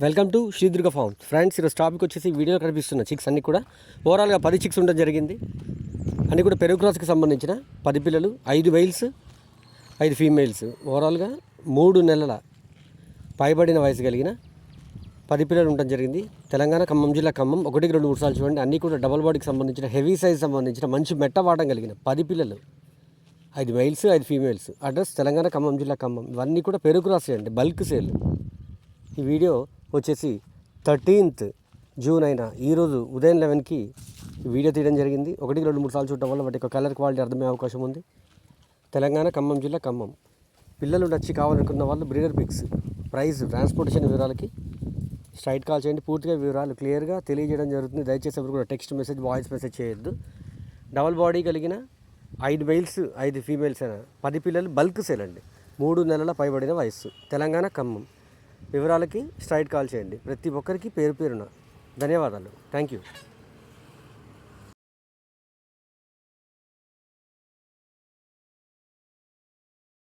Welcome to Sri Durga farms. Friends, ఈరోజు topic వచ్చేసి వీడియోలో కనిపిస్తున్న చిక్స్ అన్నీ కూడా ఓవరాల్గా 10 చిక్స్ ఉండడం జరిగింది. అన్నీ కూడా పెరుగు క్రాస్కి సంబంధించిన 10 పిల్లలు, 5 మెయిల్స్ 5 ఫీమేల్స్. ఓవరాల్గా 3 నెలల పైబడిన వయసు కలిగిన 10 పిల్లలు ఉండడం జరిగింది. తెలంగాణ ఖమ్మం జిల్లా ఖమ్మం. 1, 2, 3 సార్లు చూడండి. అన్నీ కూడా డబల్ బాడీకి సంబంధించిన హెవీ సైజ్ సంబంధించిన మంచి మెట్టవాటం కలిగిన 10 పిల్లలు, 5 mails 5 females. Address Telangana Khammam జిల్లా ఖమ్మం. ఇవన్నీ కూడా పెరుగు క్రాస్ చేయండి, బల్క్ సేల్. ఈ వీడియో వచ్చేసి 13th జూన్ అయిన ఈరోజు ఉదయం 11కి వీడియో తీయడం జరిగింది. 1, 2, 3 సార్లు చూడటం వల్ల వాటి యొక్క కలర్ క్వాలిటీ అర్థమయ్యే అవకాశం ఉంది. తెలంగాణ ఖమ్మం జిల్లా ఖమ్మం. పిల్లలు నచ్చి కావాలనుకున్న వాళ్ళు బ్రీడర్ పిక్స్, ప్రైస్, ట్రాన్స్పోర్టేషన్ వివరాలకి స్ట్రైట్ కాల్ చేయండి. పూర్తిగా వివరాలు క్లియర్గా తెలియజేయడం జరుగుతుంది. దయచేసి ఎవరు కూడా టెక్స్ట్ మెసేజ్, వాయిస్ మెసేజ్ చేయొద్దు. డబల్ బాడీ కలిగిన 5 మెయిల్స్ 5 ఫీమేల్స్ అయిన 10 పిల్లలు బల్క్ సేల్ అండి. 3 నెలల పైబడిన వయస్సు. తెలంగాణ ఖమ్మం. వివరాలకి స్ట్రైట్ కాల్ చేయండి. ప్రతి ఒక్కరికి పేరు పేరున ధన్యవాదాలు. Thank you.